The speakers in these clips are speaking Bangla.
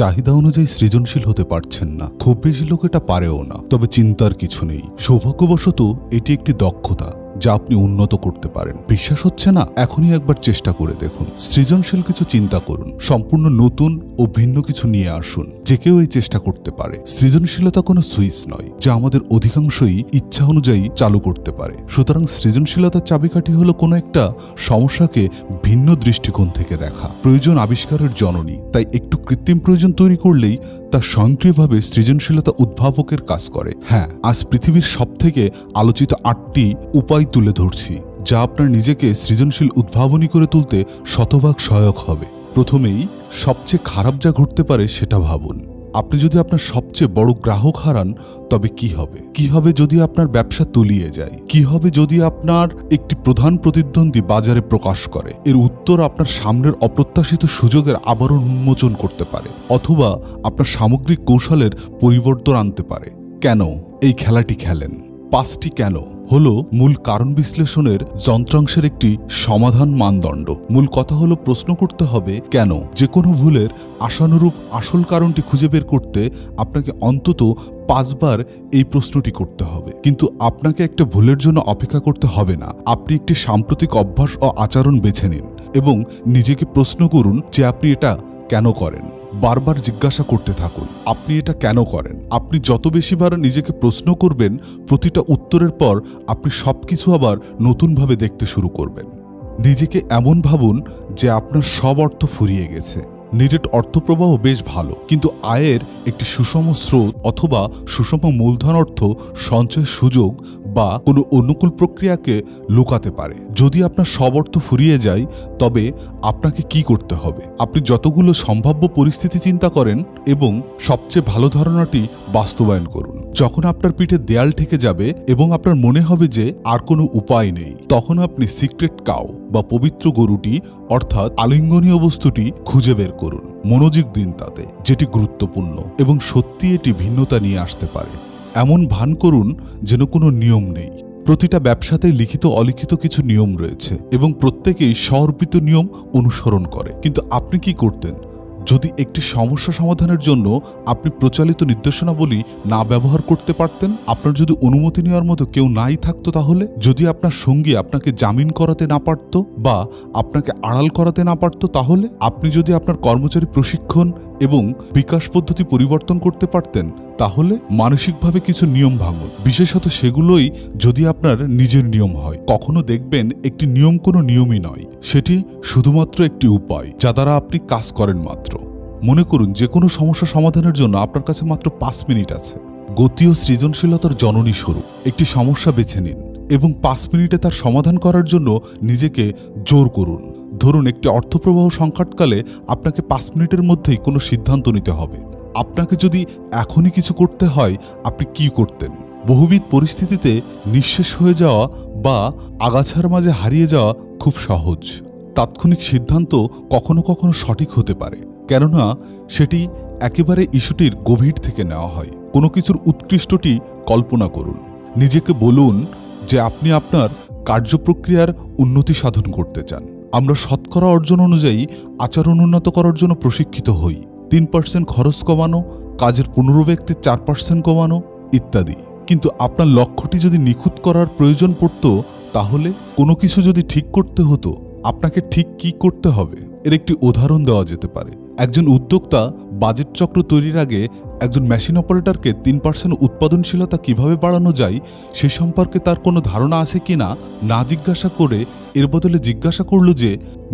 চাহিদা অনুযায়ী সৃজনশীল হতে পারছেন না, খুব বেশি লোক এটা পারেও না। তবে চিন্তার কিছু নেই, সৌভাগ্যবশত এটি একটি দক্ষতা যা আপনি উন্নত করতে পারেন। বিশ্বাস হচ্ছে না? এখনই একবার চেষ্টা করে দেখুন। সৃজনশীল কিছু চিন্তা করুন, সম্পূর্ণ নতুন ও ভিন্ন কিছু নিয়ে আসুন। যে কেউ এই চেষ্টা করতে পারে। সৃজনশীলতা কোনো সুইচ নয় যা আমাদের অধিকাংশই ইচ্ছা অনুযায়ী চালু করতে পারে। সুতরাং সৃজনশীলতার চাবিকাঠি হলো কোনো একটা সমস্যাকে ভিন্ন দৃষ্টিকোণ থেকে দেখা। প্রয়োজন আবিষ্কারের জননী, তাই একটু কৃত্রিম প্রয়োজন তৈরি করলেই তা স্বয়ংক্রিয়ভাবে সৃজনশীলতা উদ্ভাবকের কাজ করে। হ্যাঁ, আজ পৃথিবীর সবথেকে আলোচিত 8টি উপায় তুলে ধরছি যা আপনার নিজেকে সৃজনশীল উদ্ভাবনী করে তুলতে শতভাগ সহায়ক হবে। প্রথমেই, সবচেয়ে খারাপ যা ঘটতে পারে সেটা ভাবুন। আপনি যদি আপনার সবচেয়ে বড় গ্রাহক হারান তবে কি হবে? কি হবে যদি আপনার ব্যবসা তলিয়ে যায়? কি হবে যদি আপনার একটি প্রধান প্রতিদ্বন্দ্বী বাজারে প্রকাশ করে? এর উত্তর আপনার সামনের অপ্রত্যাশিত সুযোগের আবারও উন্মোচন করতে পারে, অথবা আপনার সামগ্রিক কৌশলের পরিবর্তন আনতে পারে। কেন এই খেলাটি খেলেন? 5টি কেন হলো মূল কারণ বিশ্লেষণের যন্ত্রাংশের একটি সমাধান মানদণ্ড। মূল কথা হলো প্রশ্ন করতে হবে কেন। যে কোনো ভুলের আশানুরূপ আসল কারণটি খুঁজে বের করতে আপনাকে অন্তত 5 বার এই প্রশ্নটি করতে হবে। কিন্তু আপনাকে একটা ভুলের জন্য অপেক্ষা করতে হবে না। আপনি একটি সাম্প্রতিক অভ্যাস ও আচরণ বেছে নিন এবং নিজেকে প্রশ্ন করুন যে আপনি এটা কেন করেন। বারবার জিজ্ঞাসা করতে থাকুন, আপনি এটা কেন করেন? আপনি যত বেশিবার নিজেকে প্রশ্ন করবেন, প্রতিটা উত্তরের পর আপনি সবকিছু আবার নতুনভাবে দেখতে শুরু করবেন। নিজেকে এমন ভাবুন যে আপনার সব অর্থ ফুরিয়ে গেছে। নিরেট অর্থপ্রবাহ বেশ ভালো, কিন্তু আয়ের একটি সুষম স্রোত অথবা সুষম মূলধন অর্থ সঞ্চয়ের সুযোগ বা কোনো অনুকূল প্রক্রিয়াকে লুকাতে পারে। যদি আপনার সব অর্থ ফুরিয়ে যায় তবে আপনাকে কি করতে হবে? আপনি যতগুলো সম্ভাব্য পরিস্থিতি চিন্তা করেন এবং সবচেয়ে ভালো ধারণাটি বাস্তবায়ন করুন। যখন আপনার পিঠে দেয়াল ঠেকে যাবে এবং আপনার মনে হবে যে আর কোনো উপায় নেই, তখন আপনি সিক্রেট কাউ বা পবিত্র গরুটি অর্থাৎ আলিঙ্গনীয় বস্তুটি খুঁজে বের করুন। মনোযোগ দিন তাতে, যেটি গুরুত্বপূর্ণ এবং সত্যি এটি ভিন্নতা নিয়ে আসতে পারে। এমন ভান করুন যেন কোনো নিয়ম নেই। প্রতিটা ব্যবসাতেই লিখিত অলিখিত কিছু নিয়ম রয়েছে এবং প্রত্যেকেই স্বঅর্পিত নিয়ম অনুসরণ করে। কিন্তু আপনি কি করতেন যদি একটি সমস্যা সমাধানের জন্য আপনি প্রচলিত নির্দেশনাবলী না ব্যবহার করতে পারতেন? আপনার যদি অনুমতি নেওয়ার মতো কেউ নাই থাকতো, তাহলে যদি আপনার সঙ্গী আপনাকে জামিন করাতে না পারত বা আপনাকে আড়াল করাতে না পারত, তাহলে আপনি যদি আপনার কর্মচারী প্রশিক্ষণ এবং বিকাশ পদ্ধতি পরিবর্তন করতে পারতেন, তাহলে মানসিকভাবে কিছু নিয়ম ভাঙুন, বিশেষত সেগুলোই যদি আপনার নিজের নিয়ম হয়। কখনো দেখবেন একটি নিয়ম কোনো নিয়মই নয়, সেটি শুধুমাত্র একটি উপায় যা দ্বারা আপনি কাজ করেন মাত্র। মনে করুন যে কোনো সমস্যা সমাধানের জন্য আপনার কাছে মাত্র 5 মিনিট আছে। গতি ও সৃজনশীলতার জননী স্বরূপ একটি সমস্যা বেছে নিন এবং 5 মিনিটে তার সমাধান করার জন্য নিজেকে জোর করুন। ধরুন একটি অর্থপ্রবাহ সংকটকালে আপনাকে 5 মিনিটের মধ্যেই কোনো সিদ্ধান্ত নিতে হবে। আপনাকে যদি এখনই কিছু করতে হয়, আপনি কি করতেন? বহুবিধ পরিস্থিতিতে নিঃশেষ হয়ে যাওয়া বা আগাছার মাঝে হারিয়ে যাওয়া খুব সহজ। তাৎক্ষণিক সিদ্ধান্ত কখনো কখনো সঠিক হতে পারে, কেননা সেটি একেবারে ইস্যুটির গভীর থেকে নেওয়া হয়। কোনো কিছুর উৎকৃষ্টটি কল্পনা করুন। নিজেকে বলুন যে আপনি আপনার কার্যপ্রক্রিয়ার উন্নতি সাধন করতে চান। আমরা শতকরা অর্জন অনুযায়ী আচরণ উন্নত করার জন্য প্রশিক্ষিত হই। 3% খরচ কমানো, কাজের পুনরাবৃত্তির 4% কমানো ইত্যাদি। কিন্তু আপনার লক্ষ্যটি যদি নিখুঁত করার প্রয়োজন পড়ত, তাহলে কোনো কিছু যদি ঠিক করতে হতো, আপনাকে ঠিক কি করতে হবে এর একটি উদাহরণ দেওয়া যেতে পারে। একজন উদ্যোক্তা বাজেট চক্র তৈরির আগে একজন মেশিন অপারেটরকে 3% উৎপাদনশীলতা কিভাবে বাড়ানো যায় সে সম্পর্কে তার কোনো ধারণা আছে কিনা না জিজ্ঞাসা করে এর বদলে জিজ্ঞাসা করল যে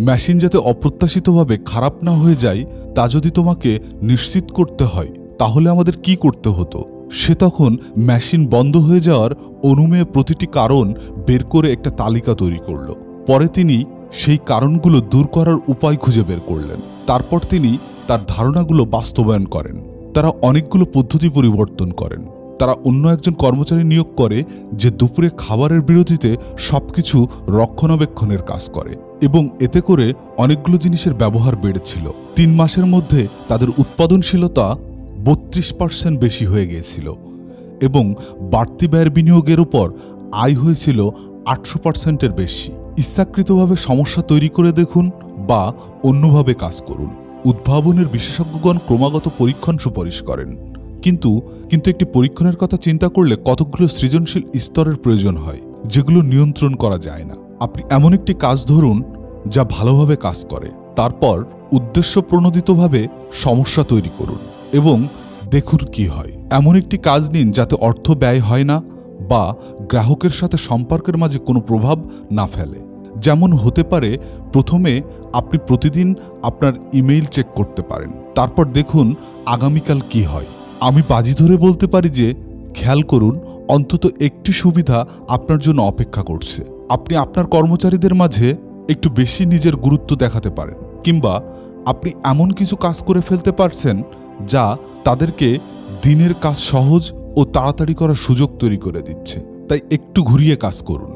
মেশিন যাতে অপ্রত্যাশিতভাবে খারাপ না হয়ে যায় তা যদি তোমাকে নিশ্চিত করতে হয় তাহলে আমাদের কি করতে হতো। সে তখন মেশিন বন্ধ হয়ে যাওয়ার অনুমেয় প্রতিটি কারণ বের করে একটা তালিকা তৈরি করল। পরে তিনি সেই কারণগুলো দূর করার উপায় খুঁজে বের করলেন। তারপর তিনি তার ধারণাগুলো বাস্তবায়ন করেন। তারা অনেকগুলো পদ্ধতি পরিবর্তন করেন। তারা অন্য একজন কর্মচারী নিয়োগ করে যে দুপুরে খাবারের বিরতিতে সবকিছু রক্ষণাবেক্ষণের কাজ করে এবং এতে করে অনেকগুলো জিনিসের ব্যবহার বেড়েছিল। 3 মাসের মধ্যে তাদের উৎপাদনশীলতা 32% বেশি হয়ে গিয়েছিল এবং বাড়তি ব্যয়ের বিনিয়োগের উপর আয় হয়েছিল 800%-এর বেশি। ইচ্ছাকৃতভাবে সমস্যা তৈরি করে দেখুন বা অন্যভাবে কাজ করুন। উদ্ভাবনের বিশেষজ্ঞগণ ক্রমাগত পরীক্ষণ সুপারিশ করেন, কিন্তু একটি পরীক্ষণের কথা চিন্তা করলে কতগুলো সৃজনশীল স্তরের প্রয়োজন হয়, যেগুলো নিয়ন্ত্রণ করা যায় না। আপনি এমন একটি কাজ ধরুন যা ভালোভাবে কাজ করে, তারপর উদ্দেশ্যপ্রণোদিতভাবে সমস্যা তৈরি করুন এবং দেখুন কি হয়। এমন একটি কাজ নিন যাতে অর্থ ব্যয় হয় না বা গ্রাহকের সাথে সম্পর্কের মাঝে কোনো প্রভাব না ফেলে। যেমন হতে পারে, প্রথমে আপনি প্রতিদিন আপনার ইমেইল চেক করতে পারেন, তারপর দেখুন আগামীকাল কি হয়। আমি বাজি ধরে বলতে পারি যে খেয়াল করুন, অন্তত একটি সুবিধা আপনার জন্য অপেক্ষা করছে। আপনি আপনার কর্মচারীদের মাঝে একটু বেশি নিজের গুরুত্ব দেখাতে পারেন, কিংবা আপনি এমন কিছু কাজ করে ফেলতে পারছেন যা তাদেরকে দিনের কাজ সহজ ও তাড়াতাড়ি করার সুযোগ তৈরি করে দিচ্ছে। তাই একটু ঘুরিয়ে কাজ করুন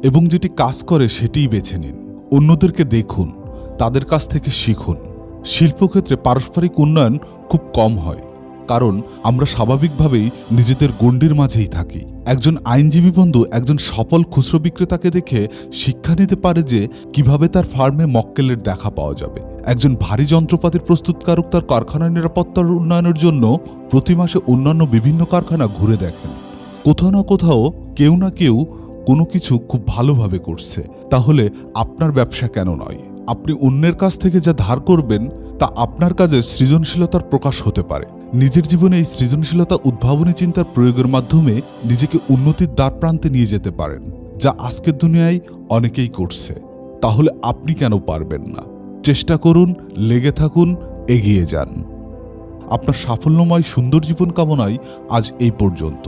এবং যেটি কাজ করে সেটিই বেছে নিন। অন্যদেরকে দেখুন, তাদের কাছ থেকে শিখুন। শিল্পক্ষেত্রে পারস্পরিক উন্নয়ন খুব কম হয়, কারণ আমরা স্বাভাবিকভাবেই নিজেদের গণ্ডির মাঝেই থাকি। একজন আইনজীবী বন্ধু একজন সফল খুচরো বিক্রেতাকে দেখে শিক্ষা নিতে পারে যে কিভাবে তার ফার্মে মক্কেলের দেখা পাওয়া যাবে। একজন ভারী যন্ত্রপাতির প্রস্তুতকারক তার কারখানার নিরাপত্তার উন্নয়নের জন্য প্রতি মাসে অন্যান্য বিভিন্ন কারখানা ঘুরে দেখেন। কোথাও না কোথাও কেউ না কেউ কোনো কিছু খুব ভালোভাবে করছে, তাহলে আপনার ব্যবসা কেন নয়? আপনি অন্যের কাছ থেকে যা ধার করবেন তা আপনার কাজে সৃজনশীলতার প্রকাশ হতে পারে। নিজের জীবনে এই সৃজনশীলতা উদ্ভাবনী চিন্তার প্রয়োগের মাধ্যমে নিজেকে উন্নতির দ্বার প্রান্তে নিয়ে যেতে পারেন, যা আজকের দুনিয়ায় অনেকেই করছে। তাহলে আপনি কেন পারবেন না? চেষ্টা করুন, লেগে থাকুন, এগিয়ে যান। আপনার সাফল্যময় সুন্দর জীবন কামনায় আজ এই পর্যন্ত।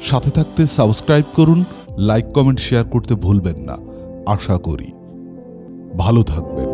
সাথে থাকতে সাবস্ক্রাইব করুন, লাইক, কমেন্ট, শেয়ার করতে ভুলবেন না। আশা করি ভালো থাকবেন।